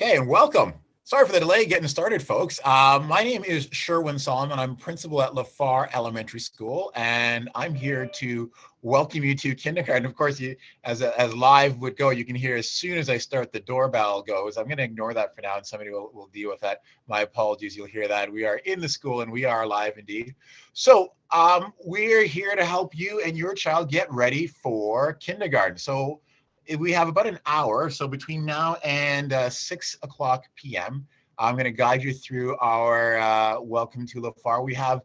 Okay, and welcome. Sorry for the delay getting started, folks. My name is Sherwin Solomon. I'm principal at Phare Elementary School, and I'm here to welcome you to kindergarten. Of course, as live would go, you can hear as soon as I start the doorbell goes. I'm going to ignore that for now, and somebody will deal with that. My apologies. You'll hear that. We are in the school, and we are live indeed. So we're here to help you and your child get ready for kindergarten. So we have about an hour, so between now and 6 o'clock p.m., I'm going to guide you through our welcome to Phare. We have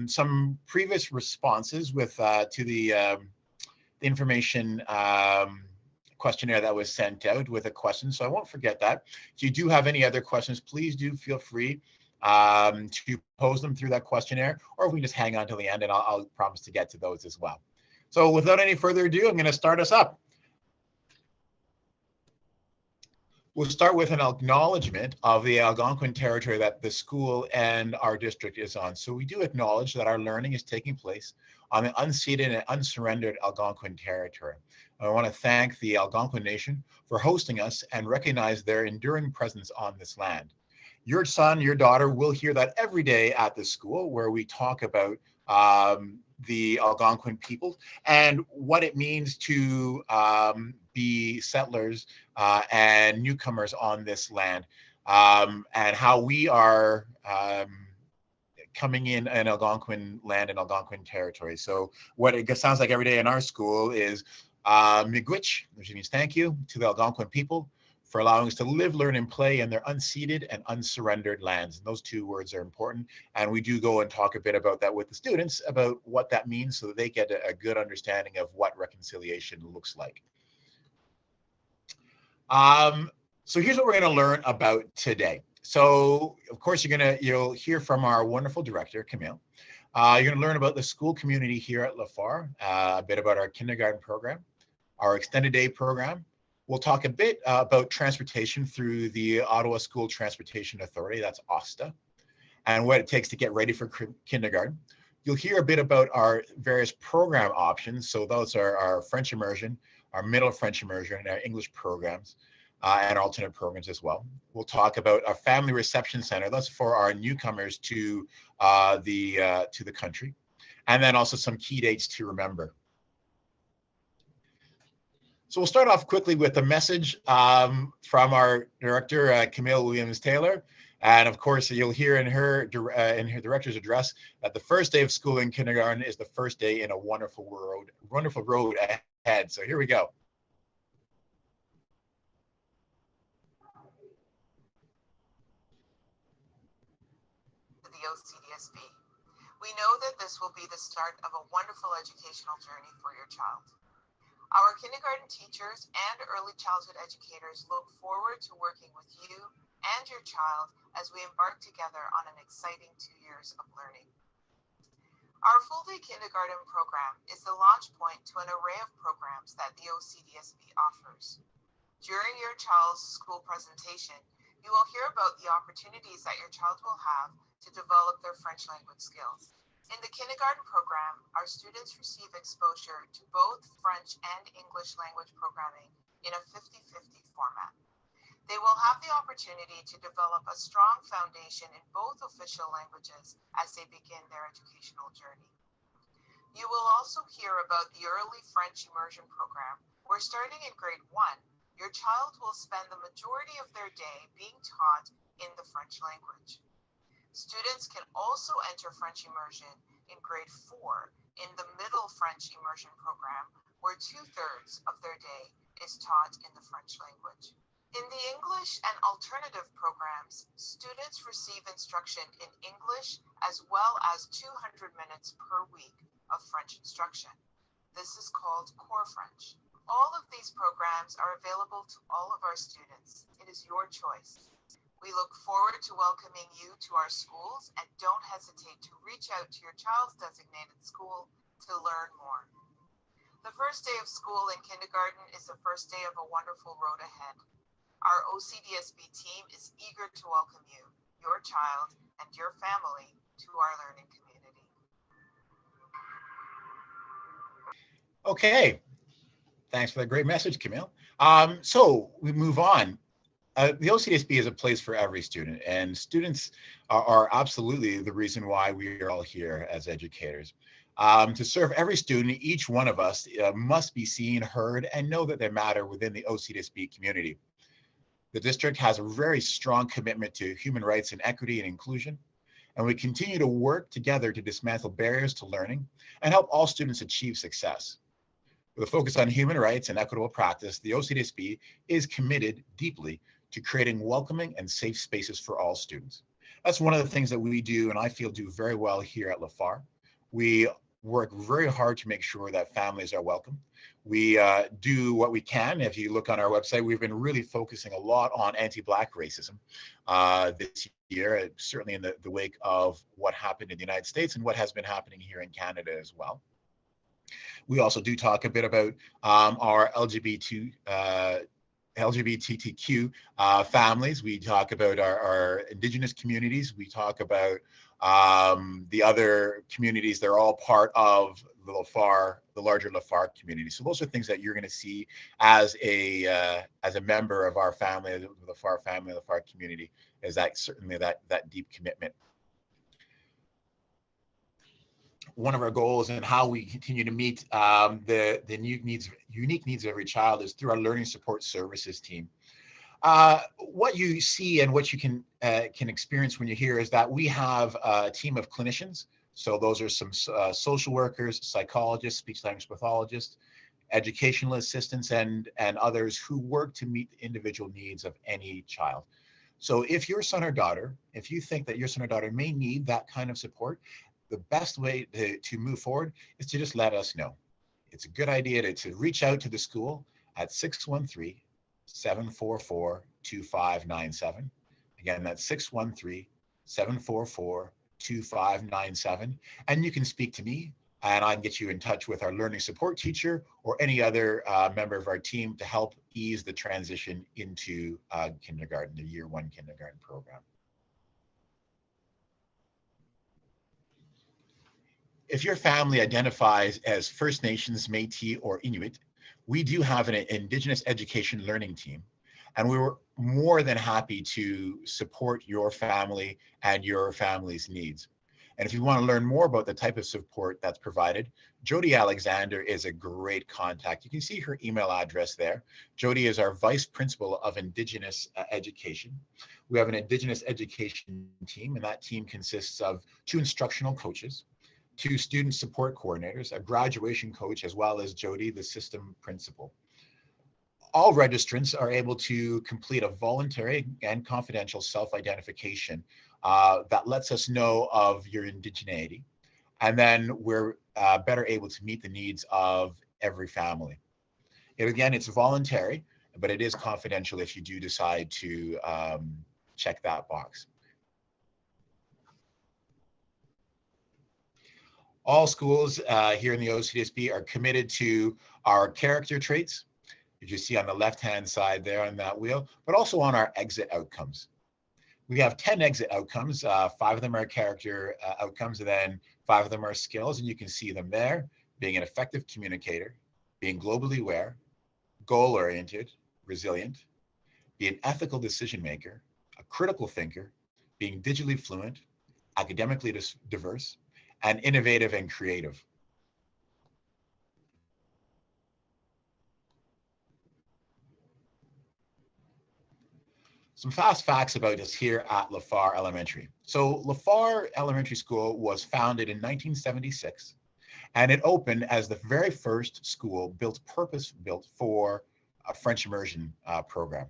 some previous responses to the information questionnaire that was sent out with a question, so I won't forget that. If you do have any other questions, please do feel free to pose them through that questionnaire, or we can just hang on till the end, and I'll promise to get to those as well. So without any further ado, I'm going to start us up. We'll start with an acknowledgement of the Algonquin territory that the school and our district is on. So we do acknowledge that our learning is taking place on the unceded and unsurrendered Algonquin territory. I want to thank the Algonquin Nation for hosting us and recognize their enduring presence on this land. Your son, your daughter will hear that every day at the school, where we talk about the Algonquin people and what it means to be settlers and newcomers on this land, and how we are coming in Algonquin land and Algonquin territory. So what it sounds like every day in our school is miigwech, which means thank you to the Algonquin people for allowing us to live, learn, and play in their unceded and unsurrendered lands. And those two words are important. And we do go and talk a bit about that with the students, about what that means, so that they get a good understanding of what reconciliation looks like. So here's what we're going to learn about today. So of course, you'll hear from our wonderful director, Camille. You're going to learn about the school community here at Phare, a bit about our kindergarten program, our extended day program. We'll talk a bit about transportation through the Ottawa School Transportation Authority, that's OSTA, and what it takes to get ready for kindergarten. You'll hear a bit about our various program options. So those are our French immersion, our middle French immersion, and our English programs, and alternate programs as well. We'll talk about our family reception center. That's for our newcomers to the country, and then also some key dates to remember. So we'll start off quickly with a message from our director, Camille Williams-Taylor. And of course, you'll hear in her director's address that the first day of school in kindergarten is the first day in a wonderful road ahead. So here we go. The OCDSB. We know that this will be the start of a wonderful educational journey for your child. Our kindergarten teachers and early childhood educators look forward to working with you and your child as we embark together on an exciting 2 years of learning. Our full-day kindergarten program is the launch point to an array of programs that the OCDSB offers. During your child's school presentation, you will hear about the opportunities that your child will have to develop their French language skills. In the kindergarten program, our students receive exposure to both French and English language programming in a 50-50 format. They will have the opportunity to develop a strong foundation in both official languages as they begin their educational journey. You will also hear about the early French immersion program, where starting in grade 1, your child will spend the majority of their day being taught in the French language. Students can also enter French immersion in grade 4 in the middle French immersion program, where 2/3 of their day is taught in the French language. In the English and alternative programs, students receive instruction in English as well as 200 minutes per week of French instruction. This is called Core French. All of these programs are available to all of our students. It is your choice. We look forward to welcoming you to our schools, and don't hesitate to reach out to your child's designated school to learn more. The first day of school in kindergarten is the first day of a wonderful road ahead. Our OCDSB team is eager to welcome you, your child, and your family to our learning community. Okay, thanks for that great message, Camille. So we move on. The OCDSB is a place for every student, and students are absolutely the reason why we are all here as educators. To serve every student, each one of us must be seen, heard, and know that they matter within the OCDSB community. The district has a very strong commitment to human rights and equity and inclusion, and we continue to work together to dismantle barriers to learning and help all students achieve success. With a focus on human rights and equitable practice, the OCDSB is committed deeply to creating welcoming and safe spaces for all students. That's one of the things that we do, and I feel do very well here at Phare. We work very hard to make sure that families are welcome. We do what we can. If you look on our website, we've been really focusing a lot on anti-Black racism this year, certainly in the wake of what happened in the United States and what has been happening here in Canada as well. We also do talk a bit about our LGBTQ families. We talk about our Indigenous communities. We talk about the other communities. They're all part of the larger Phare community. So those are things that you're going to see as a member of our family, the Phare family, the Phare community, is that certainly that deep commitment. One of our goals and how we continue to meet the unique needs of every child is through our learning support services team. What you see and what you can experience when you're here is that we have a team of clinicians. So those are some social workers, psychologists, speech language pathologists, educational assistants, and others who work to meet the individual needs of any child. So if your son or daughter, if you think that your son or daughter may need that kind of support, the best way to move forward is to just let us know. It's a good idea to reach out to the school at 613-744-2597. Again, that's 613-744-2597. And you can speak to me and I can get you in touch with our learning support teacher or any other member of our team to help ease the transition into kindergarten, the year one kindergarten program. If your family identifies as First Nations, Métis, or Inuit, we do have an Indigenous education learning team, and we were more than happy to support your family and your family's needs. And if you want to learn more about the type of support that's provided, Jody Alexander is a great contact. You can see her email address there. Jody is our Vice Principal of Indigenous Education. We have an Indigenous education team, and that team consists of 2 instructional coaches, 2 student support coordinators, a graduation coach, as well as Jody, the system principal. All registrants are able to complete a voluntary and confidential self-identification that lets us know of your indigeneity. And then we're better able to meet the needs of every family. And again, it's voluntary, but it is confidential if you do decide to check that box. All schools here in the OCDSB are committed to our character traits, as you see on the left-hand side there on that wheel, but also on our exit outcomes. We have 10 exit outcomes. 5 of them are character outcomes, and then 5 of them are skills, and you can see them there: being an effective communicator, being globally aware, goal-oriented, resilient, be an ethical decision maker, a critical thinker, being digitally fluent, academically diverse, and innovative and creative. Some fast facts about us here at Phare Elementary. So Phare Elementary School was founded in 1976, and it opened as the very first school purpose-built for a French immersion program.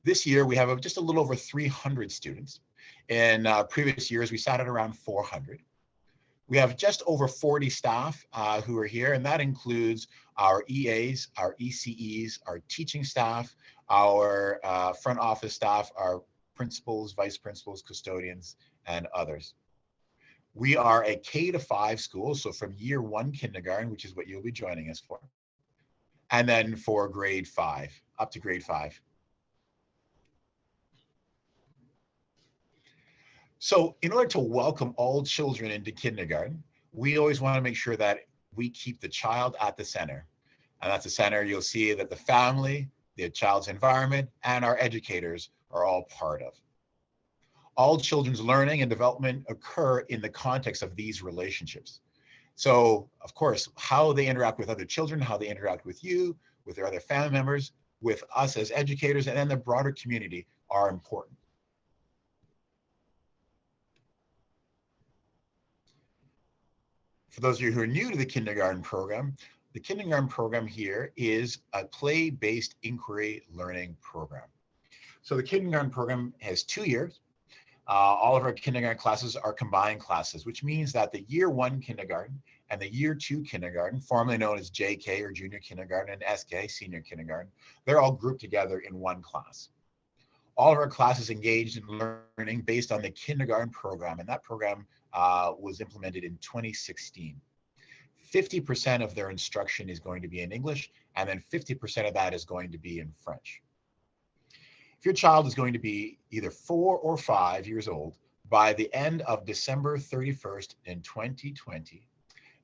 This year, we have just a little over 300 students. In previous years, we sat at around 400. We have just over 40 staff who are here, and that includes our EAs, our ECEs, our teaching staff, our front office staff, our principals, vice principals, custodians, and others. We are a K-5 school, so from year 1 kindergarten, which is what you'll be joining us for, and then for grade 5, up to grade 5. So in order to welcome all children into kindergarten, we always want to make sure that we keep the child at the center. And at the center, you'll see that the family, the child's environment, and our educators are all part of. All children's learning and development occur in the context of these relationships. So, of course, how they interact with other children, how they interact with you, with their other family members, with us as educators, and then the broader community are important. For those of you who are new to the kindergarten program here is a play-based inquiry learning program. So the kindergarten program has 2 years. All of our kindergarten classes are combined classes, which means that the year 1 kindergarten and the year 2 kindergarten, formerly known as JK or junior kindergarten, and SK, senior kindergarten, they're all grouped together in one class. All of our classes engaged in learning based on the kindergarten program, and that program was implemented in 2016. 50% of their instruction is going to be in English, and then 50% of that is going to be in French. If your child is going to be either 4 or 5 years old by the end of December 31st in 2020,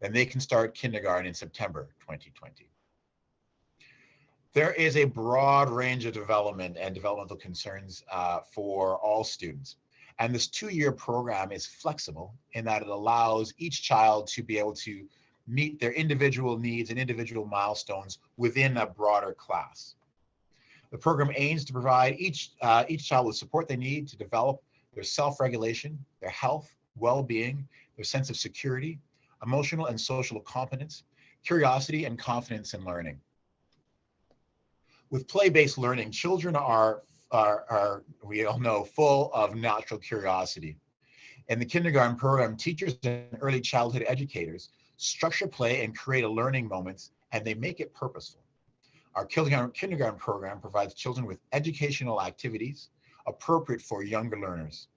then they can start kindergarten in September 2020. There is a broad range of development and developmental concerns for all students. And this 2-year program is flexible in that it allows each child to be able to meet their individual needs and individual milestones within a broader class. The program aims to provide each child with support they need to develop their self-regulation, their health, well-being, their sense of security, emotional and social competence, curiosity, and confidence in learning. With play-based learning, children are, we all know, full of natural curiosity. In the kindergarten program, teachers and early childhood educators structure play and create a learning moments, and they make it purposeful. Our kindergarten program provides children with educational activities appropriate for younger learners.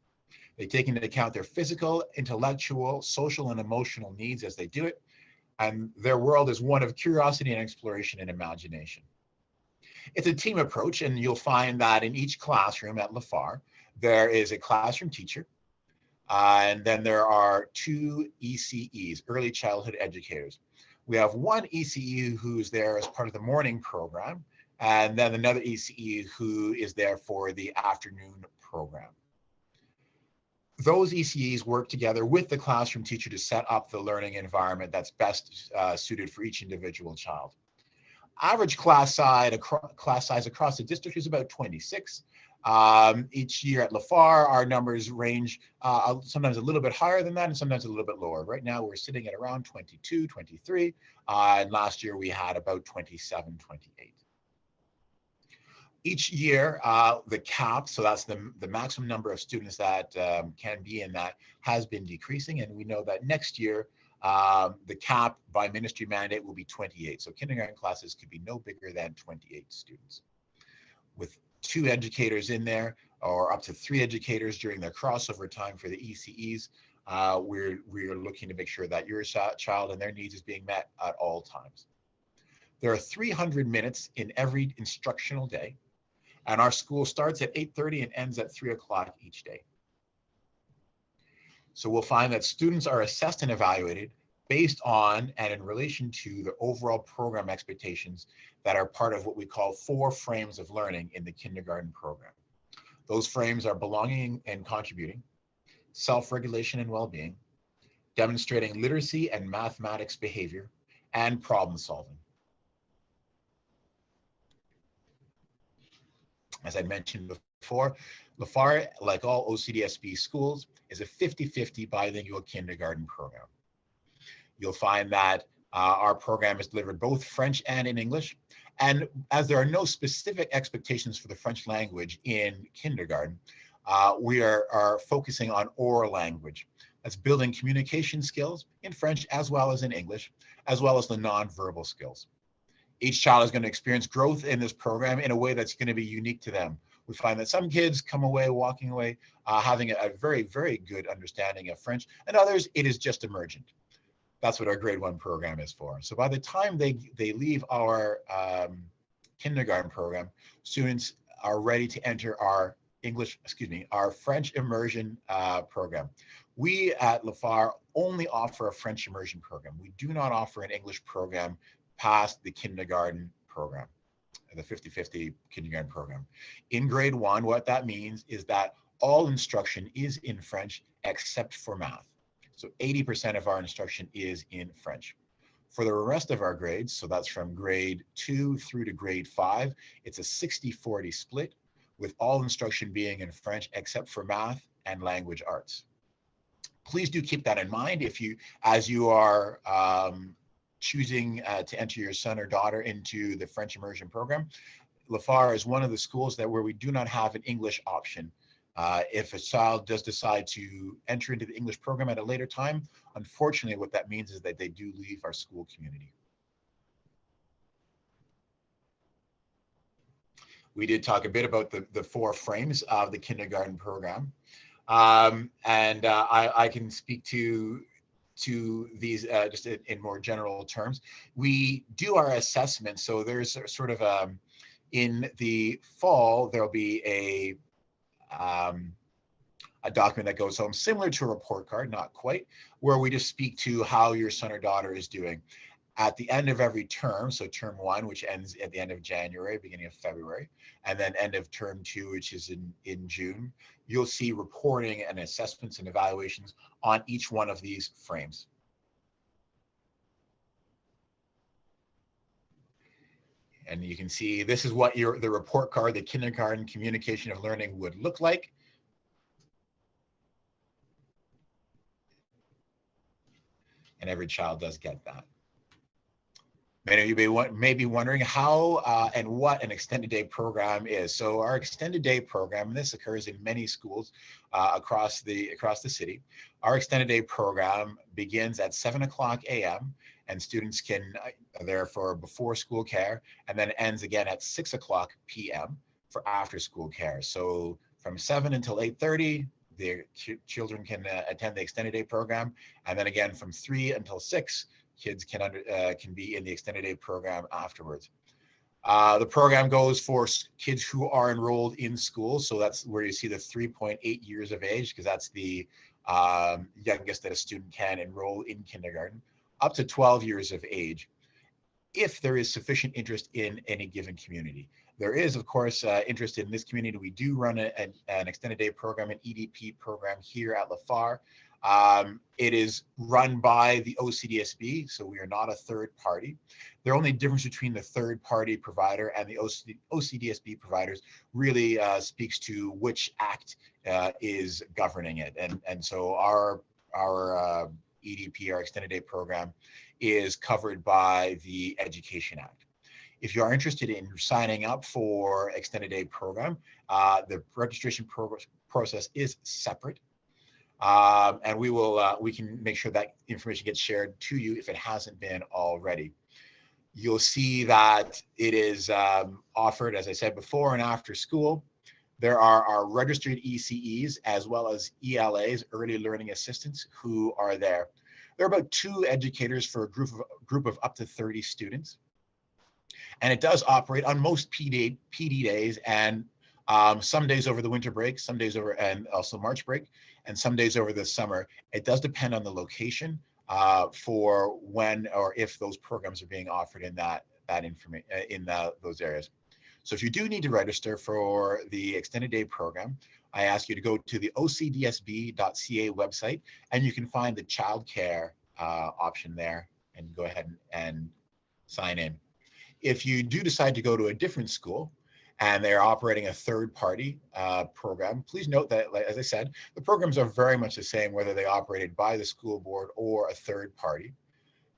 They take into account their physical, intellectual, social, and emotional needs as they do it, and their world is one of curiosity and exploration and imagination. It's a team approach, and you'll find that in each classroom at Phare, there is a classroom teacher, and then there are 2 ECEs, early childhood educators. We have one ECE who's there as part of the morning program, and then another ECE who is there for the afternoon program. Those ECEs work together with the classroom teacher to set up the learning environment that's best suited for each individual child. Average class size across the district is about 26. Each year at Phare, our numbers range sometimes a little bit higher than that and sometimes a little bit lower. Right now, we're sitting at around 22, 23, and last year we had about 27, 28. Each year, the cap, so that's the maximum number of students that can be in that, has been decreasing, and we know that next year, the cap by ministry mandate will be 28. So kindergarten classes could be no bigger than 28 students. With 2 educators in there, or up to 3 educators during their crossover time for the ECEs, we're looking to make sure that your child and their needs is being met at all times. There are 300 minutes in every instructional day, and our school starts at 8:30 and ends at 3 o'clock each day. So we'll find that students are assessed and evaluated based on and in relation to the overall program expectations that are part of what we call 4 frames of learning in the kindergarten program. Those frames are belonging and contributing, self-regulation and well-being, demonstrating literacy and mathematics behavior, and problem solving. As I mentioned before, Phare, like all OCDSB schools, is a 50-50 bilingual kindergarten program. You'll find that our program is delivered both French and in English. And as there are no specific expectations for the French language in kindergarten, we are focusing on oral language. That's building communication skills in French as well as in English, as well as the nonverbal skills. Each child is going to experience growth in this program in a way that's going to be unique to them. We find that some kids come away, walking away, having a very, very good understanding of French, and others, it is just emergent. That's what our grade 1 program is for. So by the time they leave our kindergarten program, students are ready to enter our French immersion program. We at Phare only offer a French immersion program. We do not offer an English program past the kindergarten program. the 50-50 kindergarten program. In grade 1, what that means is that all instruction is in French except for math. So 80% of our instruction is in French. For the rest of our grades, so that's from grade 2 through to grade 5, it's a 60-40 split, with all instruction being in French except for math and language arts. Please do keep that in mind as you are choosing to enter your son or daughter into the French immersion program. Phare is one of the schools where we do not have an English option. If a child does decide to enter into the English program at a later time, unfortunately, what that means is that they do leave our school community. We did talk a bit about the 4 frames of the kindergarten program. I can speak to these just in more general terms. We do our assessment. So there's sort of in the fall, there'll be a document that goes home, similar to a report card, not quite, where we just speak to how your son or daughter is doing. At the end of every term, so term 1, which ends at the end of January, beginning of February, and then end of term 2, which is in June, you'll see reporting and assessments and evaluations on each one of these frames. And you can see this is what the report card, the kindergarten communication of learning would look like. And every child does get that. Many of you may be wondering how and what an extended day program is. So our extended day program, and this occurs in many schools across the city. Our extended day program begins at 7:00 a.m. and students are there for before school care, and then ends again at 6:00 p.m. for after school care. So from 7 until 8:30, the children can attend the extended day program, and then again from 3 until 6, kids can be in the extended day program afterwards. The program goes for kids who are enrolled in school, so that's where you see the 3.8 years of age, because that's the youngest that a student can enroll in kindergarten, up to 12 years of age, if there is sufficient interest in any given community. There is, of course, interest in this community. We do run an extended day program, an EDP program here at Phare. It is run by the OCDSB, so we are not a third party. The only difference between the third party provider and the OCDSB providers really speaks to which act is governing it. And so our EDP, our extended day program, is covered by the Education Act. If you are interested in signing up for extended day program, the registration process is separate. And we can make sure that information gets shared to you if it hasn't been already. You'll see that it is offered, as I said before, and after school. There are our registered ECEs as well as ELAs, early learning assistants, who are there. There are about 2 educators for a group of up to 30 students. And it does operate on most PD days, and some days over the winter break, some days over, and also March break, and some days over the summer. It does depend on the location for when or if those programs are being offered in those areas. So if you do need to register for the extended day program, I ask you to go to the ocdsb.ca website, and you can find the childcare option there and go ahead and sign in. If you do decide to go to a different school and they're operating a third-party program, please note that, as I said, the programs are very much the same, whether they operated by the school board or a third party.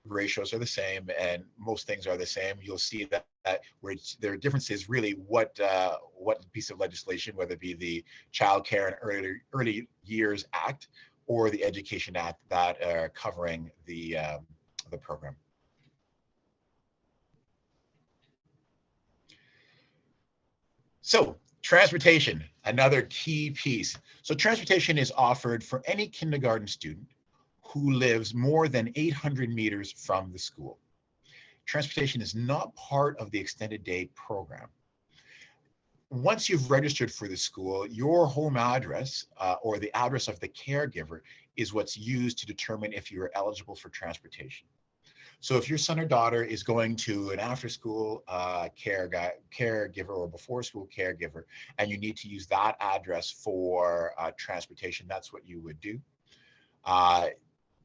Ratios are the same, and most things are the same. You'll see that where there are differences, really, what piece of legislation, whether it be the Child Care and Early Years Act or the Education Act, that are covering the program. So transportation, another key piece. So transportation is offered for any kindergarten student who lives more than 800 meters from the school. Transportation is not part of the extended day program. Once you've registered for the school, your home address or the address of the caregiver is what's used to determine if you're eligible for transportation. So if your son or daughter is going to an after-school caregiver or before-school caregiver, and you need to use that address for transportation, that's what you would do.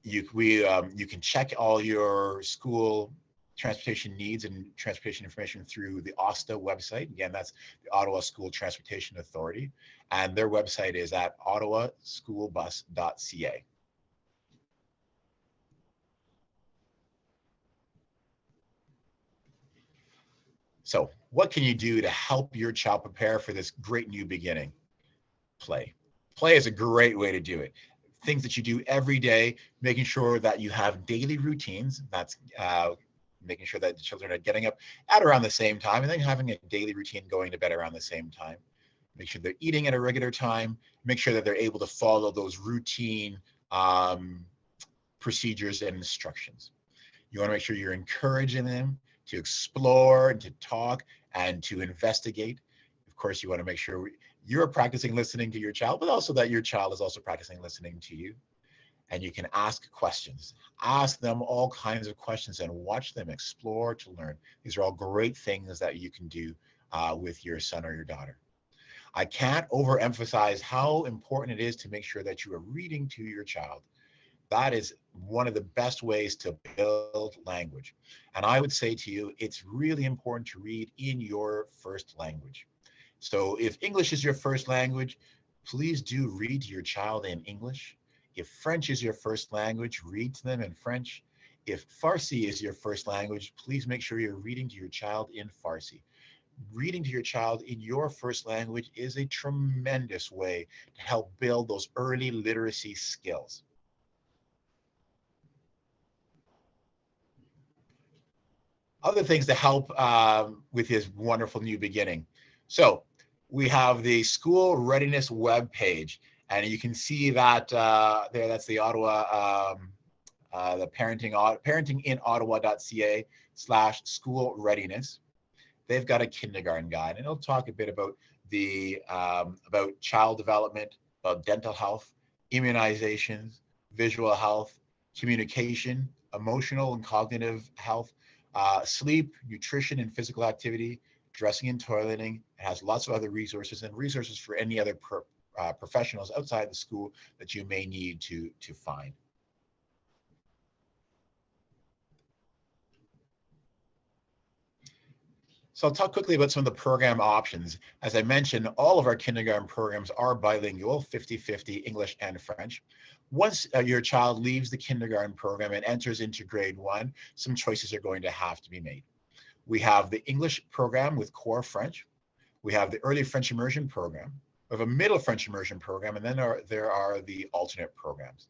You can check all your school transportation needs and transportation information through the OSTA website. Again, that's the Ottawa School Transportation Authority, and their website is at ottawaschoolbus.ca. So what can you do to help your child prepare for this great new beginning? Play. Play is a great way to do it. Things that you do every day, making sure that you have daily routines. That's making sure that the children are getting up at around the same time, and then having a daily routine going to bed around the same time. Make sure they're eating at a regular time. Make sure that they're able to follow those routine procedures and instructions. You want to make sure you're encouraging them to explore and to talk and to investigate. Of course, you want to make sure you're practicing listening to your child, but also that your child is also practicing listening to you. And you can ask questions. Ask them all kinds of questions and watch them explore to learn. These are all great things that you can do with your son or your daughter. I can't overemphasize how important it is to make sure that you are reading to your child. That is one of the best ways to build language. And I would say to you, it's really important to read in your first language. So if English is your first language, please do read to your child in English. If French is your first language, read to them in French. If Farsi is your first language, please make sure you're reading to your child in Farsi. Reading to your child in your first language is a tremendous way to help build those early literacy skills. Other things to help with his wonderful new beginning. So we have the school readiness web page, and you can see that there. That's the Ottawa, the parentinginottawa.ca/school readiness. They've got a kindergarten guide, and it'll talk a bit about the about child development, about dental health, immunizations, visual health, communication, emotional and cognitive health, sleep, nutrition, and physical activity, dressing and toileting. It has lots of other resources and resources for any other professionals outside the school that you may need to find. So I'll talk quickly about some of the program options. As I mentioned, all of our kindergarten programs are bilingual, 50-50 English and French. Once your child leaves the kindergarten program and enters into grade 1, some choices are going to have to be made. We have the English program with core French. We have the early French immersion program. We have a middle French immersion program, and then there are the alternate programs.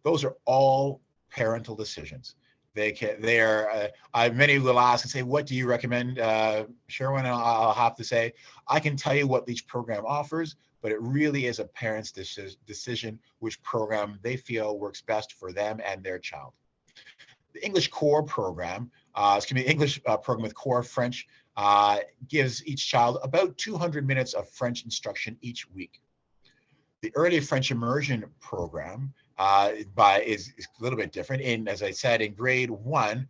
Those are all parental decisions. Many will ask and say, what do you recommend, Sherwin? And I'll have to say, I can tell you what each program offers, but it really is a parent's decision which program they feel works best for them and their child. The English core program, English program with core French, gives each child about 200 minutes of French instruction each week. The early French immersion program is a little bit different. As I said, in grade 1,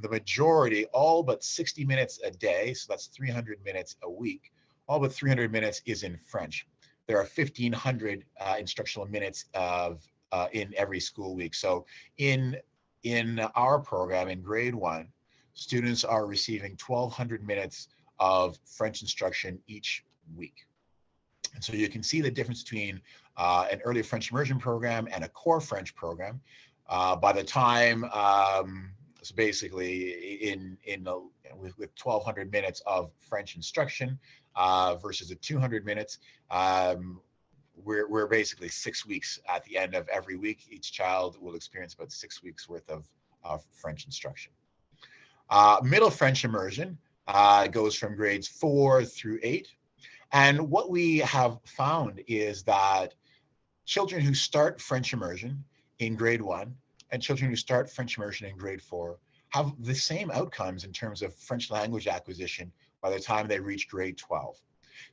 the majority, all but 60 minutes a day, so that's 300 minutes a week, all but 300 minutes is in French. There are 1,500 instructional minutes in every school week. So in our program in grade 1, students are receiving 1,200 minutes of French instruction each week. And so you can see the difference between an early French immersion program and a core French program. By the time, so basically with 1,200 minutes of French instruction versus the 200 minutes, we're basically 6 weeks at the end of every week. Each child will experience about 6 weeks worth of French instruction. Middle French immersion goes from grades 4 through 8. And what we have found is that children who start French immersion in grade 1 and children who start French immersion in grade 4 have the same outcomes in terms of French language acquisition by the time they reach grade 12.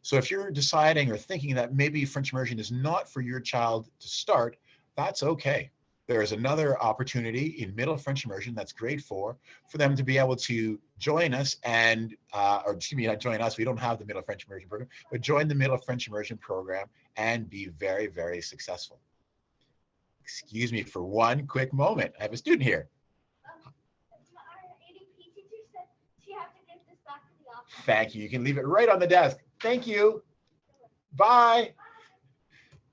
So if you're deciding or thinking that maybe French immersion is not for your child to start, that's okay. there is another opportunity in middle French immersion, that's grade 4, for them to be able to join us and, or excuse me, not join us, we don't have the middle French immersion program, but join the middle French immersion program and be very, very successful. Excuse me for one quick moment. I have a student here. Thank you. You can leave it right on the desk. Thank you. Bye.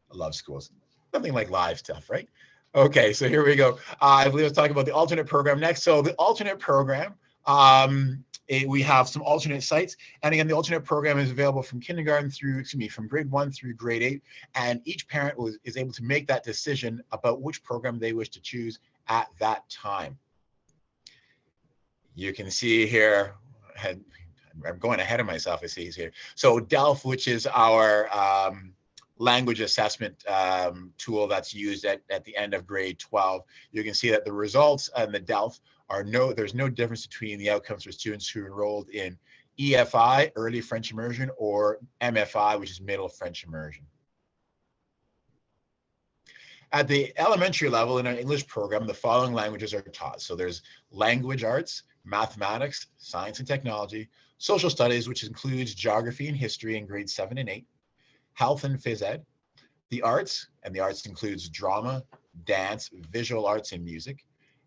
I love schools. Nothing like live stuff, right? Okay, so here we go. I believe I was talking about the alternate program next. So the alternate program, we have some alternate sites. And again, the alternate program is available from kindergarten through, excuse me, from grade 1 through grade 8. And each parent is able to make that decision about which program they wish to choose at that time. You can see here, I'm going ahead of myself, I see here. So DELF, which is our language assessment tool that's used at the end of grade 12. You can see that the results on the DELF are there's no difference between the outcomes for students who enrolled in EFI, early French immersion, or MFI, which is middle French immersion. At the elementary level in our English program, the following languages are taught. So there's language arts, mathematics, science and technology, social studies, which includes geography and history in grades 7 and 8, health and phys ed, the arts, and the arts includes drama, dance, visual arts, and music.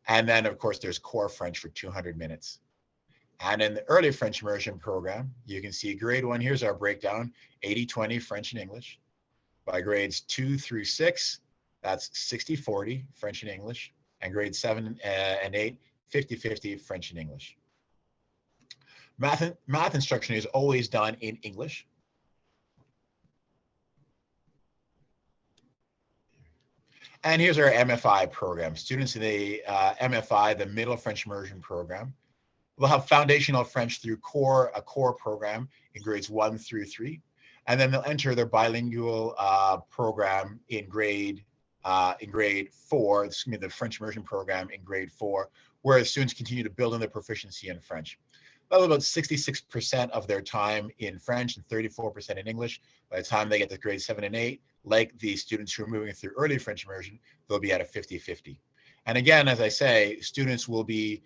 And then, of course, there's core French for 200 minutes. And in the early French immersion program, you can see grade 1, here's our breakdown, 80-20 French and English. By grades 2 through 6, that's 60-40 French and English. And grades 7 and 8, 50-50 French and English. Math instruction is always done in English. And here's our MFI program. Students in the MFI, the Middle French Immersion program, will have foundational French through a core program in grades 1 through 3. And then they'll enter their bilingual program in grade 4, excuse me, the French Immersion program in grade 4, where students continue to build on their proficiency in French. That's about 66% of their time in French and 34% in English. By the time they get to grade 7 and 8, like the students who are moving through early French immersion, they'll be at a 50-50. And again, as I say, students will be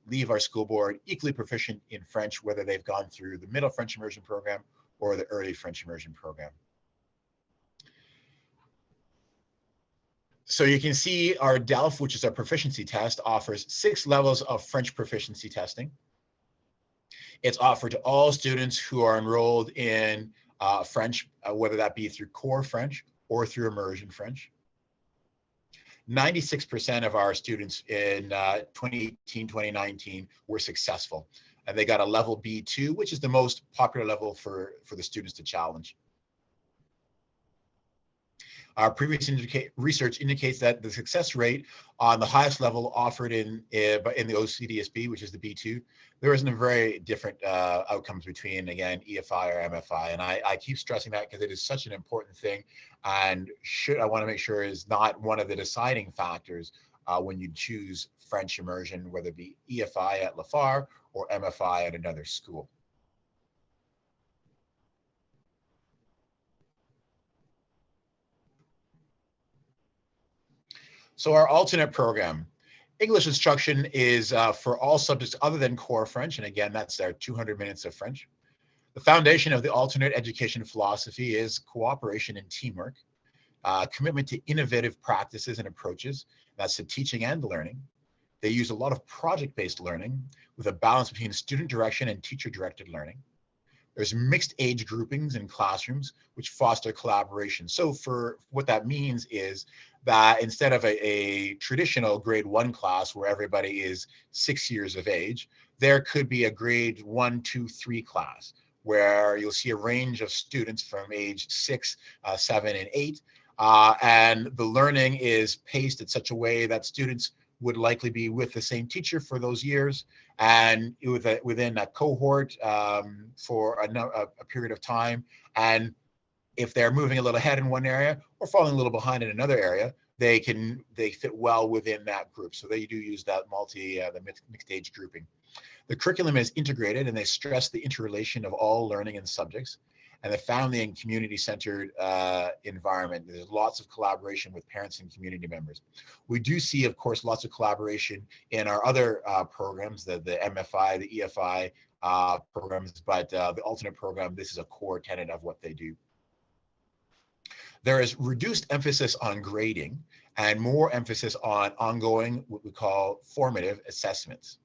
leave our school board equally proficient in French, whether they've gone through the middle French immersion program or the early French immersion program. So you can see our DELF, which is our proficiency test, offers 6 levels of French proficiency testing. It's offered to all students who are enrolled in French, whether that be through core French or through immersion French. 96% of our students in 2018, 2019 were successful. And they got a level B2, which is the most popular level for the students to challenge. Our previous research indicates that the success rate on the highest level offered in the OCDSB, which is the B2, there isn't a very different outcomes between, again, EFI or MFI. And I keep stressing that because it is such an important thing, and I want to make sure is not one of the deciding factors when you choose French immersion, whether it be EFI at Phare or MFI at another school. So our alternate program, English instruction is for all subjects other than core French. And again, that's our 200 minutes of French. The foundation of the alternate education philosophy is cooperation and teamwork, commitment to innovative practices and approaches. That's the teaching and learning. They use a lot of project-based learning with a balance between student direction and teacher-directed learning. There's mixed age groupings in classrooms, which foster collaboration. So for what that means is that instead of a traditional grade 1 class where everybody is 6 years of age, there could be a grade 1, 2, 3 class where you'll see a range of students from age 6, 7, and 8. And the learning is paced in such a way that students would likely be with the same teacher for those years and within a cohort for a period of time. And if they're moving a little ahead in one area or falling a little behind in another area, they fit well within that group. So they do use that the mixed age grouping. The curriculum is integrated and they stress the interrelation of all learning and subjects. and the family and community-centered environment. There's lots of collaboration with parents and community members. We do see, of course, lots of collaboration in our other programs, the MFI, the EFI programs, but the alternate program, this is a core tenet of what they do. There is reduced emphasis on grading and more emphasis on ongoing, what we call formative assessments.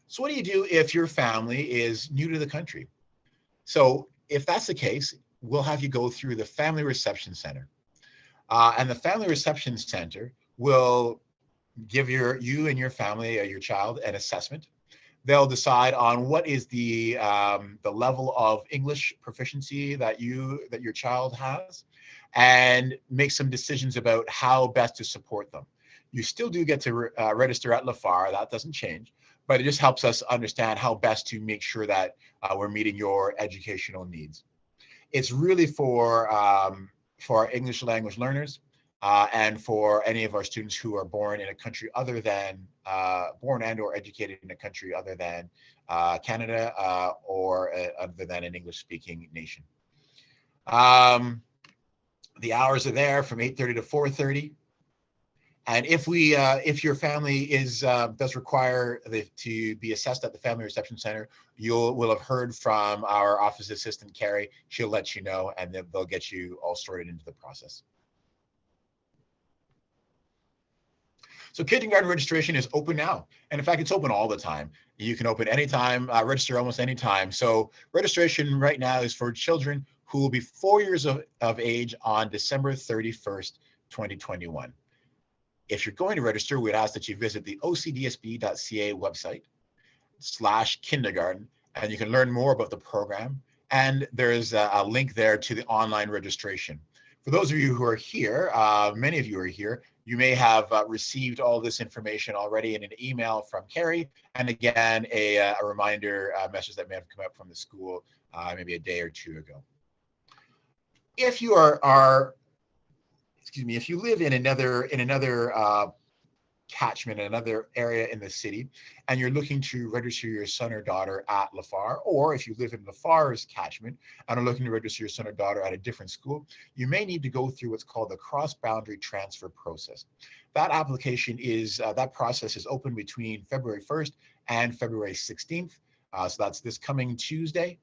So what do you do if your family is new to the country? So if that's the case, we'll have you go through the Family Reception Center. And the Family Reception Center will give you and your family, your child, an assessment. They'll decide on what is the level of English proficiency that your child has, and make some decisions about how best to support them. You still do get to register at Phare, that doesn't change, but it just helps us understand how best to make sure that we're meeting your educational needs. It's really for our English language learners and for any of our students who are born in a country other than, born and or educated in a country other than Canada or other than an English-speaking nation. The hours are there from 8:30 to 4:30. And if your family does require to be assessed at the Family Reception Center, will have heard from our office assistant, Carrie. She'll let you know, and then they'll get you all sorted into the process. So kindergarten registration is open now. And in fact, it's open all the time. You can open anytime, register almost anytime. So registration right now is for children who will be 4 years of age on December 31st, 2021. If you're going to register, we'd ask that you visit the ocdsb.ca website /kindergarten, and you can learn more about the program. And there's a link there to the online registration. For those of you who are here, many of you are here, you may have received all this information already in an email from Carrie, and again, a reminder message that may have come up from the school maybe a day or two ago. If you if you live in another catchment, another area in the city, and you're looking to register your son or daughter at Phare, or if you live in Phare's catchment and are looking to register your son or daughter at a different school, you may need to go through what's called the cross-boundary transfer process. That application is, that process is open between February 1st and February 16th. So that's this coming Tuesday.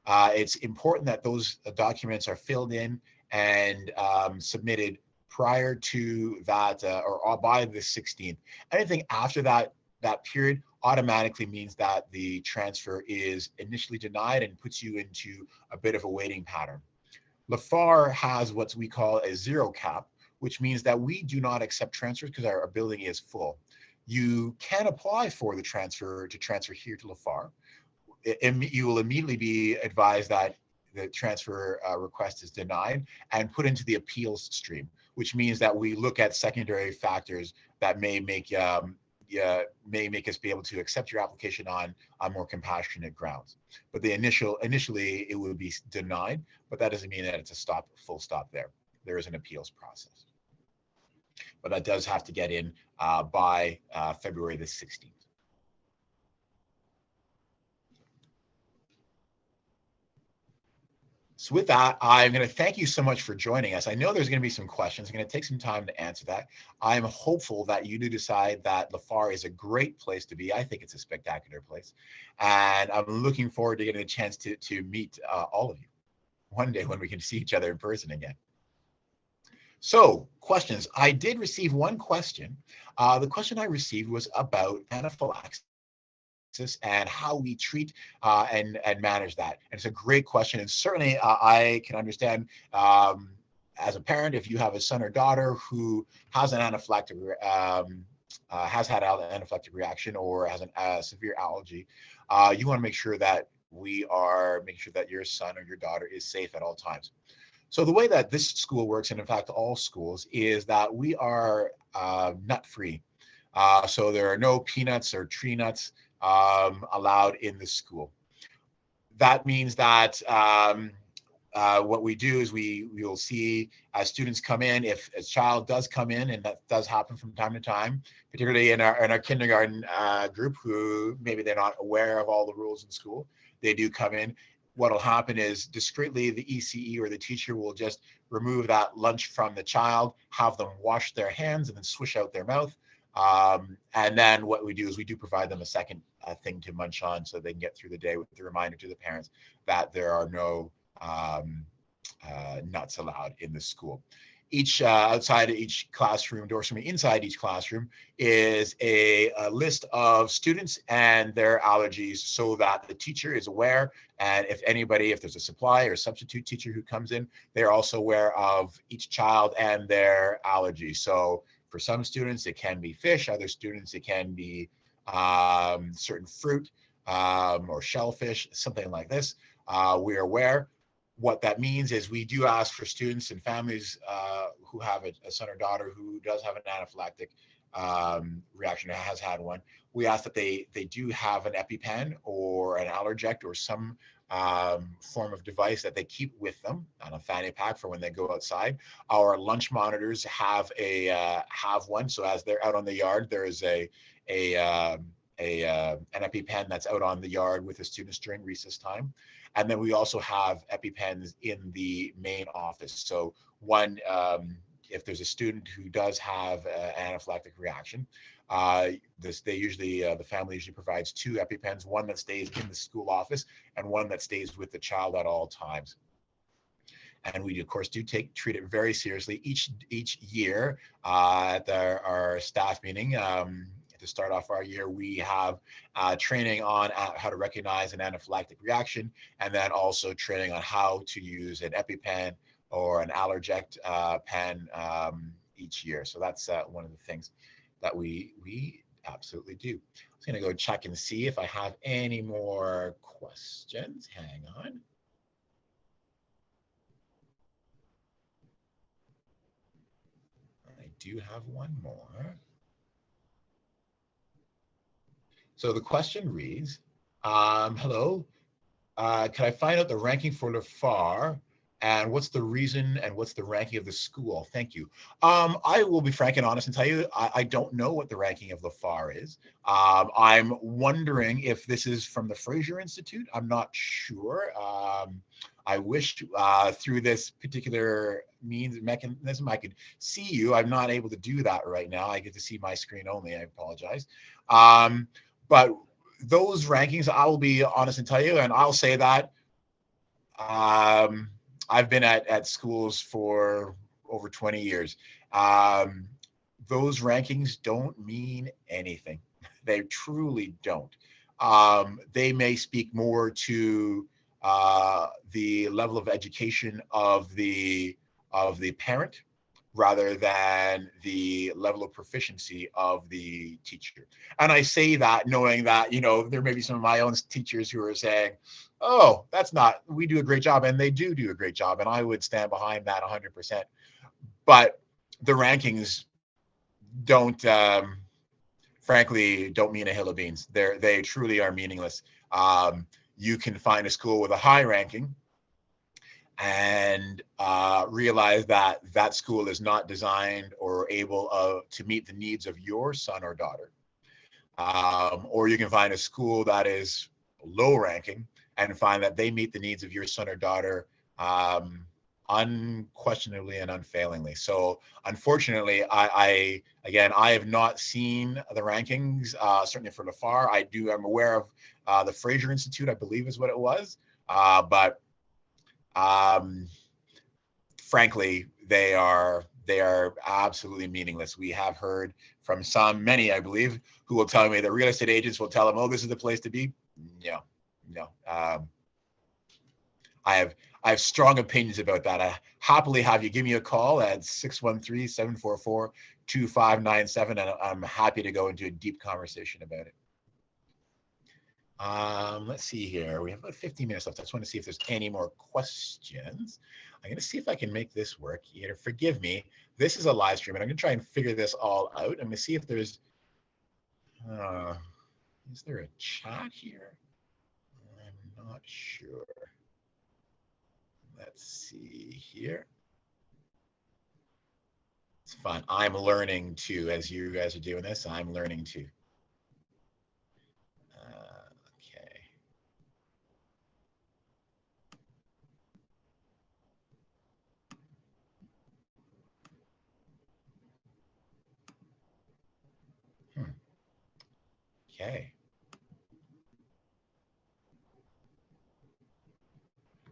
It's important that those documents are filled in and submitted prior to that or by the 16th. Anything after that period automatically means that the transfer is initially denied and puts you into a bit of a waiting pattern. Phare has what we call a zero cap, which means that we do not accept transfers because our building is full. You can apply for the transfer here to Phare. You will immediately be advised that the transfer request is denied and put into the appeals stream, which means that we look at secondary factors that may make us be able to accept your application on more compassionate grounds. But initially it will be denied, but that doesn't mean that it's a full stop there. There is an appeals process. But that does have to get in by February the 16th. So with that, I'm going to thank you so much for joining us. I know there's going to be some questions. I'm going to take some time to answer that. I'm hopeful that you do decide that Phare is a great place to be. I think it's a spectacular place. And I'm looking forward to getting a chance to meet all of you one day when we can see each other in person again. So questions. I did receive one question. The question I received was about anaphylaxis and how we treat and manage that. And it's a great question. And certainly I can understand as a parent, if you have a son or daughter who has an anaphylactic, has had an anaphylactic reaction or has a severe allergy, you want to make sure that we are making sure that your son or your daughter is safe at all times. So the way that this school works, and in fact all schools, is that we are nut-free. So there are no peanuts or tree nuts allowed in the school. That means that what we do is we will see students come in. If a child does come in, and that does happen from time to time, particularly in our kindergarten group, who maybe they're not aware of all the rules in school, they do come in. What'll happen is discreetly the ECE or the teacher will just remove that lunch from the child, have them wash their hands and then swish out their mouth. And then what we do is we do provide them a second thing to munch on so they can get through the day with the reminder to the parents that there are no nuts allowed in the school. Each outside of each classroom, inside each classroom is a list of students and their allergies so that the teacher is aware. And if there's a supply or substitute teacher who comes in, they're also aware of each child and their allergies. So for some students, it can be fish. Other students, it can be certain fruit or shellfish, something like this. We're aware. What that means is we do ask for students and families who have a son or daughter who does have an anaphylactic reaction or has had one. We ask that they do have an EpiPen or an Allerject or some form of device that they keep with them on a fanny pack for when they go outside. Our lunch monitors have one, so as they're out on the yard, there is an EpiPen that's out on the yard with the students during recess time. And then we also have EpiPens in the main office. So if there's a student who does have an anaphylactic reaction, the family usually provides 2 EpiPens, one that stays in the school office and one that stays with the child at all times. And we, of course, treat it very seriously. Each year at our staff meeting, to start off our year, we have training on how to recognize an anaphylactic reaction, and then also training on how to use an EpiPen or an Allerject pen each year. So that's one of the things that we absolutely do. I'm just going to go check and see if I have any more questions. Hang on. I do have one more. So the question reads, hello, can I find out the ranking for the Phare and what's the reason and what's the ranking of the school? Thank you. I will be frank and honest and tell you, I don't know what the ranking of the Phare is. I'm wondering if this is from the Fraser Institute. I'm not sure. I wish through this particular mechanism I could see you. I'm not able to do that right now. I get to see my screen only. I apologize. But those rankings, I will be honest and tell you, and I'll say that I've been at schools for over 20 years. Those rankings don't mean anything. They truly don't. They may speak more to the level of education of the parent rather than the level of proficiency of the teacher. And I say that knowing that, there may be some of my own teachers who are saying, oh, we do a great job. And they do a great job. And I would stand behind that 100%. But the rankings frankly, don't mean a hill of beans. They truly are meaningless. You can find a school with a high ranking and realize that school is not designed or able to meet the needs of your son or daughter. Or you can find a school that is low ranking and find that they meet the needs of your son or daughter unquestionably and unfailingly. So unfortunately, I have not seen the rankings, certainly for the Phare. I'm aware of the Fraser Institute, I believe is what it was. But frankly, they are absolutely meaningless. We have heard from many, I believe, who will tell me that real estate agents will tell them, oh, this is the place to be. No. I have strong opinions about that. I happily have you give me a call at 613-744-2597, and I'm happy to go into a deep conversation about it. Let's see here. We have about 15 minutes left. I just want to see if there's any more questions. I'm going to see if I can make this work. Forgive me. This is a live stream, and I'm going to try and figure this all out. I'm going to see if there's, is there a chat here? I'm not sure. Let's see here. It's fun. I'm learning too. As you guys are doing this, I'm learning too. Okay. Okay.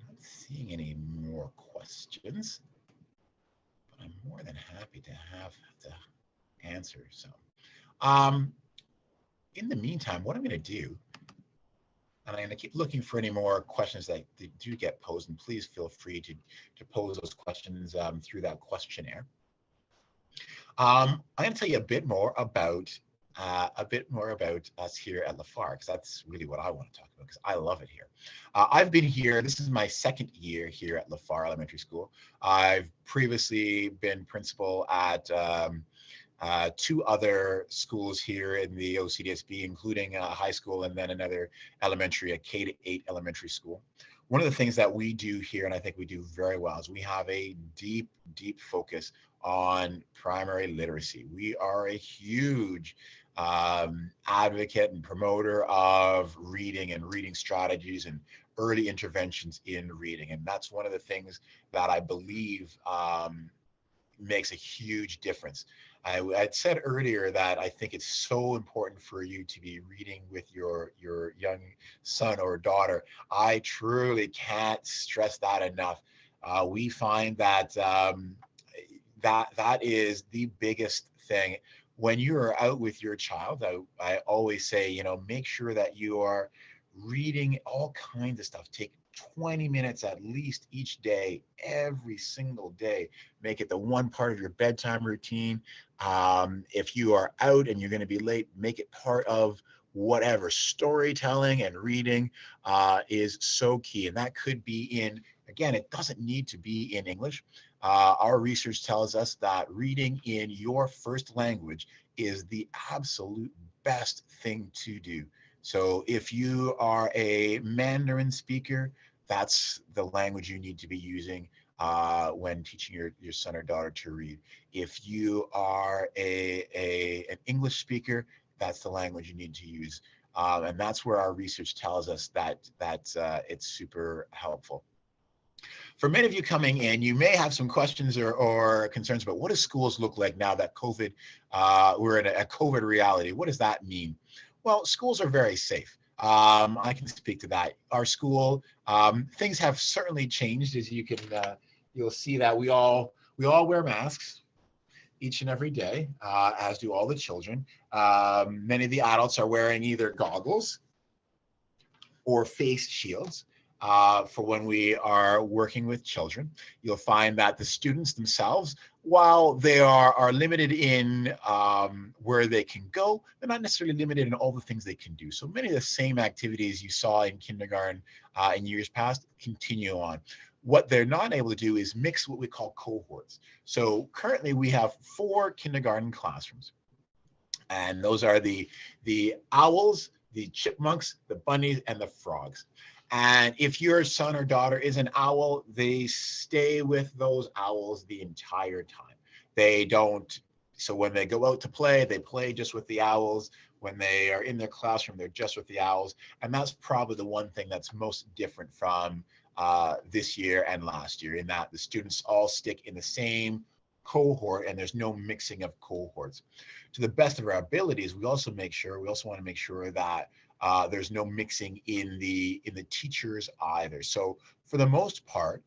Not seeing any more questions, but I'm more than happy to have to answer some. Um, in the meantime, what I'm going to do, and I'm going to keep looking for any more questions that do get posed, and please feel free to pose those questions through that questionnaire. I'm going to tell you a bit more about us here at Phare, because that's really what I want to talk about, because I love it here. I've been here, this is my second year here at Phare Elementary School. I've previously been principal at two other schools here in the OCDSB, including a high school and then another elementary, a K-8 elementary school. One of the things that we do here, and I think we do very well, is we have a deep, deep focus on primary literacy. We are a huge advocate and promoter of reading and reading strategies and early interventions in reading. And that's one of the things that I believe makes a huge difference. I'd said earlier that I think it's so important for you to be reading with your young son or daughter. I truly can't stress that enough. We find that that is the biggest thing. When you are out with your child, I always say, make sure that you are reading all kinds of stuff. Take 20 minutes at least each day, every single day. Make it the one part of your bedtime routine. If you are out and you're going to be late, make it part of whatever. Storytelling and reading is so key. And that could be in, again, it doesn't need to be in English. Our research tells us that reading in your first language is the absolute best thing to do. So if you are a Mandarin speaker, that's the language you need to be using when teaching your son or daughter to read. If you are an English speaker, that's the language you need to use. And that's where our research tells us that it's super helpful. For many of you coming in, you may have some questions or concerns about what do schools look like now that COVID, we're in a COVID reality. What does that mean? Well, schools are very safe. I can speak to that. Our school, things have certainly changed, as you can, you'll see that we all wear masks each and every day, as do all the children. Many of the adults are wearing either goggles or face shields. For when we are working with children. You'll find that the students themselves, while they are limited in where they can go, they're not necessarily limited in all the things they can do. So many of the same activities you saw in kindergarten in years past continue on. What they're not able to do is mix what we call cohorts. So currently we have 4 kindergarten classrooms. And those are the owls, the chipmunks, the bunnies, and the frogs. And if your son or daughter is an owl, they stay with those owls the entire time. They don't, so when they go out to play, they play just with the owls. When they are in their classroom, they're just with the owls. And that's probably the one thing that's most different from this year and last year, in that the students all stick in the same cohort and there's no mixing of cohorts. To the best of our abilities, we also want to make sure that there's no mixing in the teachers either. So for the most part,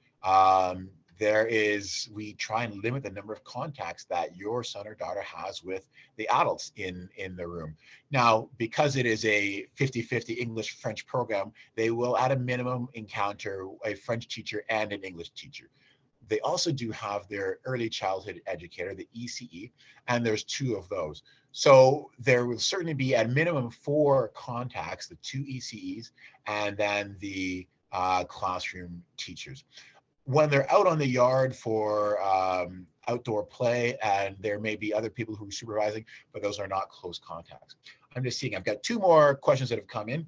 we try and limit the number of contacts that your son or daughter has with the adults in the room. Now, because it is a 50-50 English-French program, they will at a minimum encounter a French teacher and an English teacher. They also do have their early childhood educator, the ECE, and there's 2 of those. So there will certainly be at minimum 4 contacts, the 2 ECEs, and then the classroom teachers. When they're out on the yard for outdoor play, and there may be other people who are supervising, but those are not close contacts. I'm just seeing, I've got 2 more questions that have come in.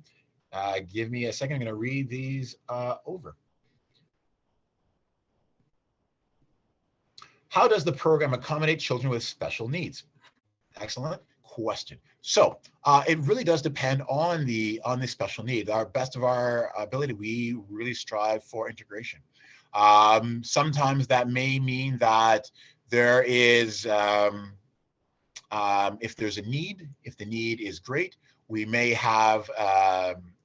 Give me a second, I'm gonna read these over. How does the program accommodate children with special needs? Excellent question. So it really does depend on the special need. Our best of our ability, we really strive for integration. Sometimes that may mean that there is, if there's a need, if the need is great, We may have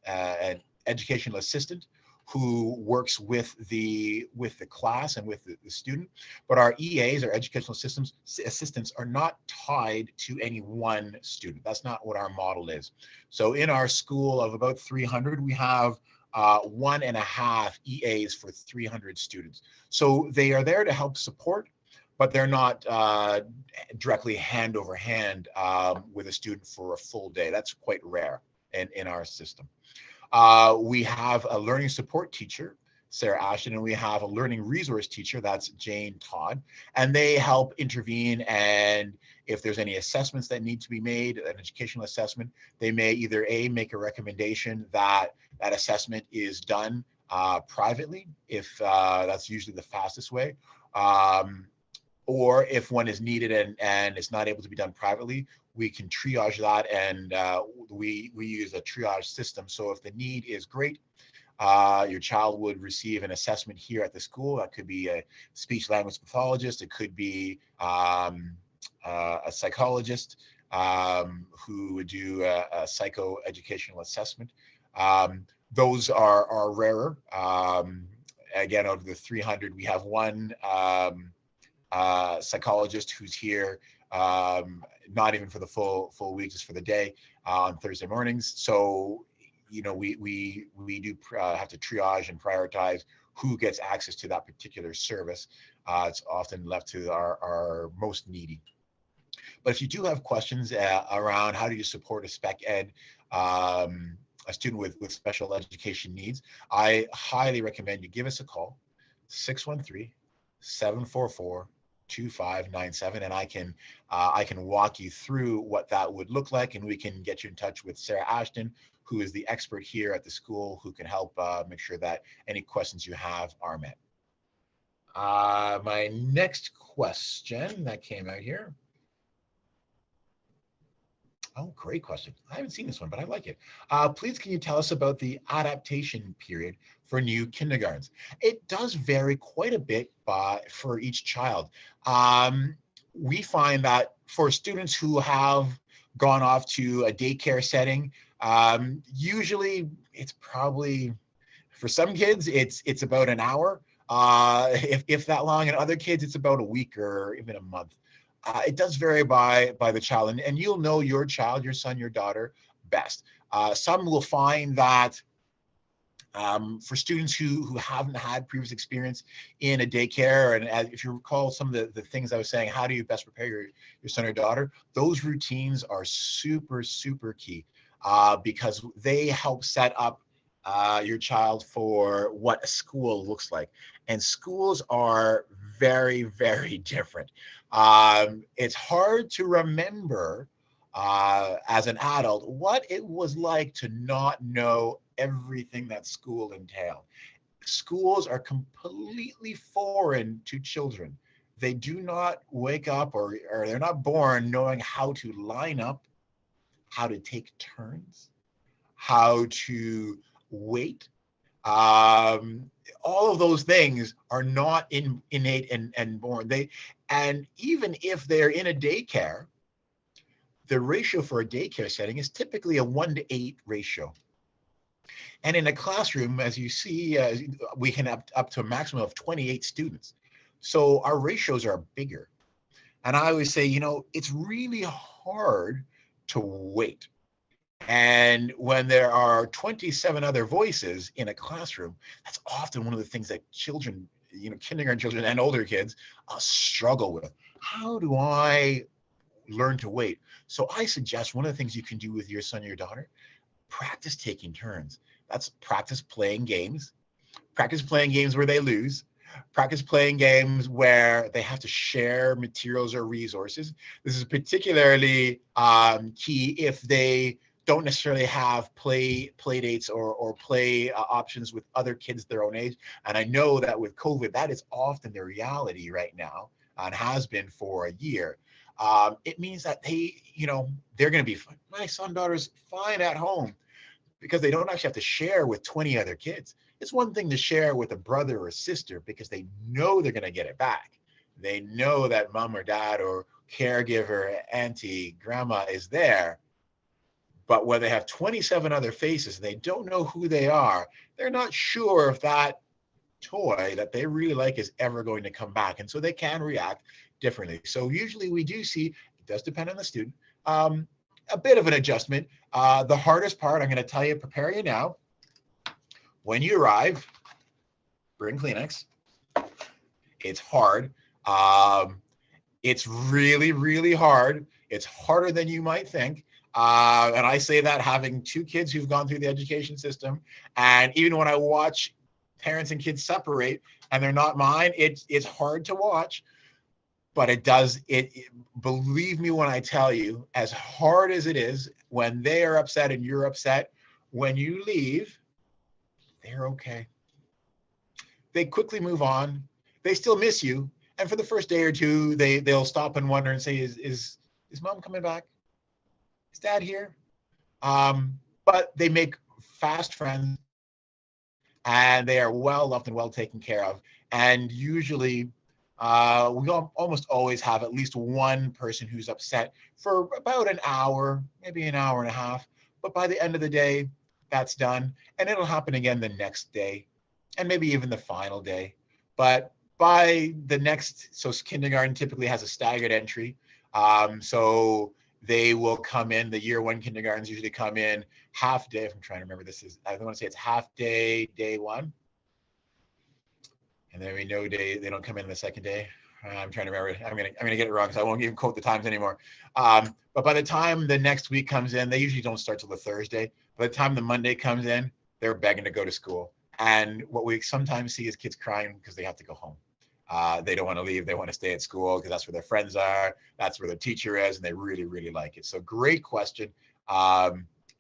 an educational assistant who works with the class and with the student, but our EAs, our educational systems assistants, are not tied to any one student. That's not what our model is. So in our school of about 300, we have 1.5 EAs for 300 students. So they are there to help support, but they're not directly hand over hand with a student for a full day. That's quite rare in our system. We have a learning support teacher, Sarah Ashton, and we have a learning resource teacher, that's Jane Todd, and they help intervene. And if there's any assessments that need to be made, an educational assessment, they may either make a recommendation that that assessment is done privately, if that's usually the fastest way, or if one is needed and it's not able to be done privately, we can triage that, and we use a triage system. So if the need is great, your child would receive an assessment here at the school. That could be a speech language pathologist. It could be a psychologist who would do a psychoeducational assessment. Those are rarer. Again, out of the 300, we have one psychologist who's here not even for the full week, just for the day on Thursday mornings. So, you know, we do have to triage and prioritize who gets access to that particular service. It's often left to our most needy. But if you do have questions around how do you support a spec ed, a student with special education needs, I highly recommend you give us a call, 613-744-2597, and I can walk you through what that would look like, and we can get you in touch with Sarah Ashton, who is the expert here at the school, who can help make sure that any questions you have are met. My next question that came out here. Oh, great question. I haven't seen this one, but I like it. Please, can you tell us about the adaptation period for new kindergartens? It does vary quite a bit for each child. We find that for students who have gone off to a daycare setting, usually it's probably, for some kids, it's about an hour, if that long, and other kids, it's about a week or even a month. It does vary by the child, and you'll know your child, your son, your daughter best. Some will find that for students who haven't had previous experience in a daycare, and if you recall some of the things I was saying, how do you best prepare your son or daughter? Those routines are super, super key because they help set up your child for what a school looks like. And schools are very, very different. It's hard to remember as an adult what it was like to not know everything that school entailed. Schools are completely foreign to children. They do not wake up, or they're not born knowing how to line up, how to take turns, how to wait. All of those things are not innate and born. And even if they're in a daycare, the ratio for a daycare setting is typically a 1-to-8 ratio. And in a classroom, as you see, we can up to a maximum of 28 students. So our ratios are bigger. And I always say, you know, it's really hard to wait. And when there are 27 other voices in a classroom, that's often one of the things that children, you know, kindergarten children and older kids struggle with. How do I learn to wait? So I suggest one of the things you can do with your son or your daughter, practice taking turns. That's practice playing games where they lose, practice playing games where they have to share materials or resources. This is particularly key if they don't necessarily have play dates or play options with other kids their own age. And I know that with COVID, that is often the reality right now, and has been for a year. It means that they, you know, they're going to be fine. My son, daughter's fine at home because they don't actually have to share with 20 other kids. It's one thing to share with a brother or sister because they know they're going to get it back. They know that mom or dad or caregiver, auntie, grandma is there. But when they have 27 other faces and they don't know who they are, they're not sure if that toy that they really like is ever going to come back. And so they can react differently. So usually we do see, it does depend on the student, a bit of an adjustment. The hardest part, I'm going to tell you, prepare you now. When you arrive, bring Kleenex. It's hard. It's really, really hard. It's harder than you might think. And I say that having two kids who've gone through the education system. And even when I watch parents and kids separate and they're not mine, it's hard to watch. But believe me when I tell you, as hard as it is, when they are upset and you're upset, when you leave, they're okay. They quickly move on. They still miss you. And for the first day or two, they'll stop and wonder and say, is mom coming back? Is dad here? But they make fast friends and they are well loved and well taken care of. And usually we almost always have at least one person who's upset for about an hour, maybe an hour and a half. But by the end of the day, that's done. And it'll happen again the next day and maybe even the final day. But by the next, so kindergarten typically has a staggered entry. So they will come in, the year one kindergartens usually come in half day. If I'm trying to remember, I want to say it's half day, day one. And then we know they don't come in the second day. I'm trying to remember. I'm gonna get it wrong, so I won't even quote the times anymore. But by the time the next week comes in, they usually don't start till the Thursday. By the time the Monday comes in, they're begging to go to school. And what we sometimes see is kids crying because they have to go home. They don't want to leave. They want to stay at school because that's where their friends are. That's where their teacher is, and they really, really like it. So great question.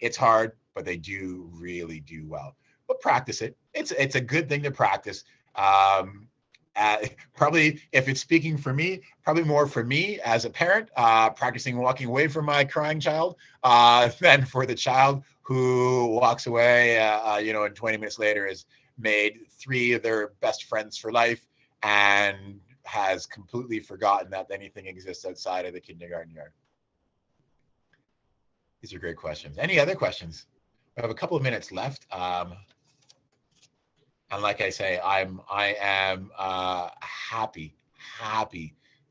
It's hard, but they do really do well. But practice it. It's a good thing to practice. Probably, if it's speaking for me, probably more for me as a parent, practicing walking away from my crying child than for the child who walks away, and 20 minutes later has made 3 of their best friends for life and has completely forgotten that anything exists outside of the kindergarten yard. These are great questions. Any other questions? We have a couple of minutes left. And like I say, I am happy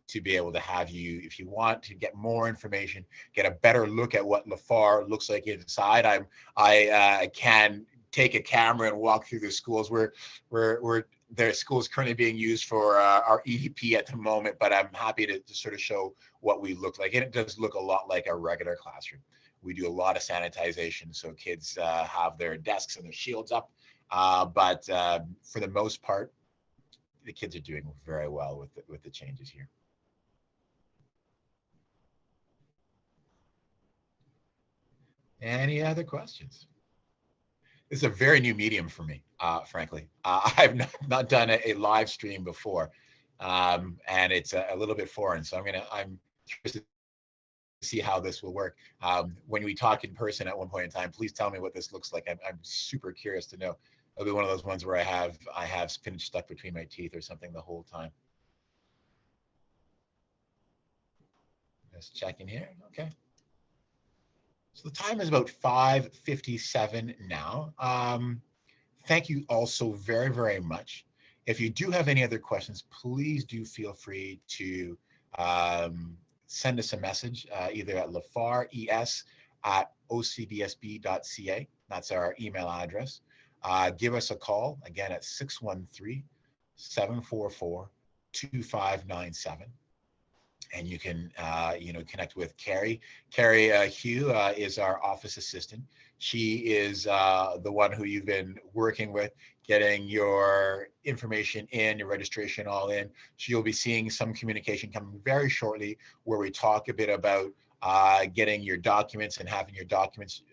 to be able to have you. If you want to get more information, get a better look at what Phare looks like inside, I can take a camera and walk through the schools. Their school is currently being used for our EDP at the moment, but I'm happy to sort of show what we look like. And it does look a lot like a regular classroom. We do a lot of sanitization, so kids have their desks and their shields up. But for the most part, the kids are doing very well with the changes here. Any other questions? This is a very new medium for me, frankly. I've not done a live stream before, and it's a little bit foreign. So I'm curious to see how this will work. When we talk in person at one point in time, please tell me what this looks like. I'm super curious to know. It'll be one of those ones where I have spinach stuck between my teeth or something the whole time. Just checking here. Okay. So the time is about 5:57 now. Thank you all so very, very much. If you do have any other questions, please do feel free to send us a message either at lafares@ocdsb.ca. That's our email address. Give us a call again at 613-744-2597. And you can, connect with Carrie. Carrie Hugh is our office assistant. She is the one who you've been working with, getting your information in, your registration all in. So you'll be seeing some communication coming very shortly where we talk a bit about getting your documents and having your documents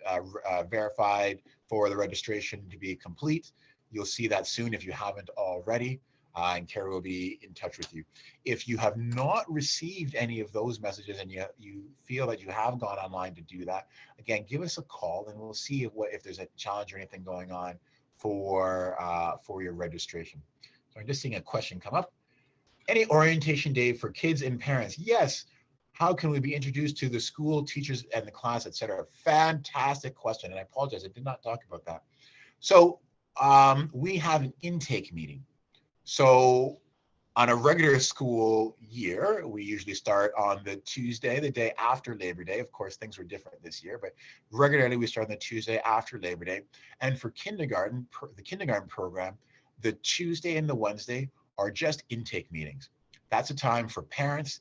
verified for the registration to be complete. You'll see that soon if you haven't already. And Carrie will be in touch with you. If you have not received any of those messages and you feel that you have gone online to do that, again, give us a call and we'll see if there's a challenge or anything going on for your registration. So I'm just seeing a question come up. Any orientation day for kids and parents? Yes, How can we be introduced to the school, teachers, and the class, etc.? Fantastic question, and I apologize, I did not talk about that. So we have an intake meeting. So on a regular school year, we usually start on the Tuesday, the day after Labor Day. Of course, things were different this year, but regularly we start on the Tuesday after Labor Day. And for kindergarten, the kindergarten program, the Tuesday and the Wednesday are just intake meetings. That's a time for parents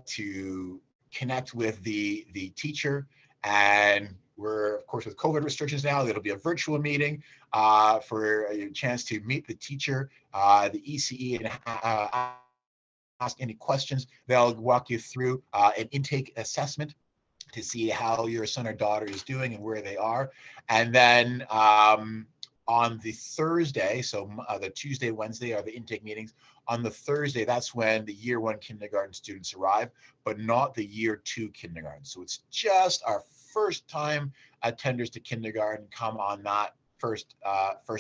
to connect with the teacher. And we're, of course, with COVID restrictions now, it'll be a virtual meeting for a chance to meet the teacher, the ECE, and ask any questions. They'll walk you through an intake assessment to see how your son or daughter is doing and where they are. And then on the Thursday, so the Tuesday, Wednesday are the intake meetings. On the Thursday, that's when the year 1 kindergarten students arrive, but not the year 2 kindergarten. So it's just our first time attenders to kindergarten come on that first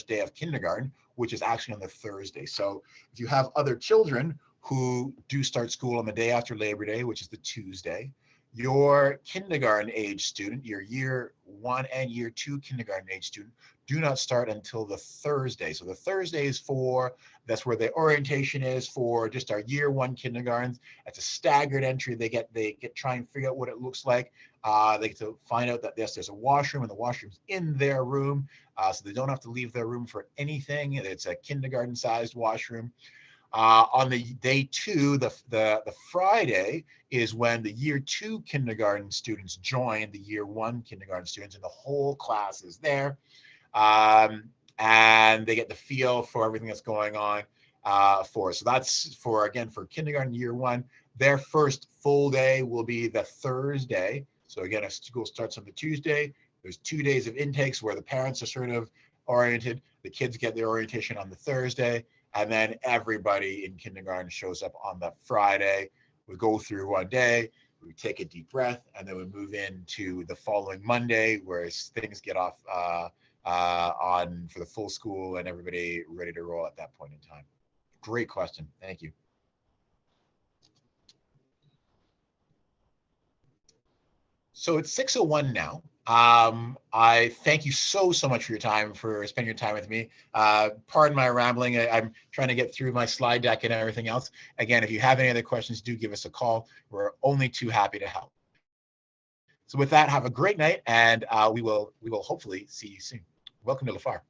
day of kindergarten, which is actually on the Thursday. So if you have other children who do start school on the day after Labor Day, which is the Tuesday, your kindergarten age student, your year 1 and year 2 kindergarten age student, do not start until the Thursday. So the Thursday is that's where the orientation is for just our year 1 kindergartens. It's a staggered entry. They get try and figure out what it looks like. They get to find out that there's a washroom, and the washroom's in their room, so they don't have to leave their room for anything. It's a kindergarten-sized washroom. On the day 2, the Friday, is when the year 2 kindergarten students join the year 1 kindergarten students, and the whole class is there. And they get the feel for everything that's going on for us. So that's for kindergarten year 1. Their first full day will be the Thursday. So again, if school starts on the Tuesday, there's 2 days of intakes where the parents are sort of oriented. The kids get their orientation on the Thursday, and then everybody in kindergarten shows up on the Friday. We go through one day, we take a deep breath, and then we move into the following Monday, where things get off on for the full school and everybody ready to roll at that point in time. Great question. Thank you. So it's 6:01 now. I thank you so much for your time, for spending your time with me. Pardon my rambling. I'm trying to get through my slide deck and everything else. Again, if you have any other questions, do give us a call. We're only too happy to help. So with that, have a great night, and we will hopefully see you soon. Welcome to Phare.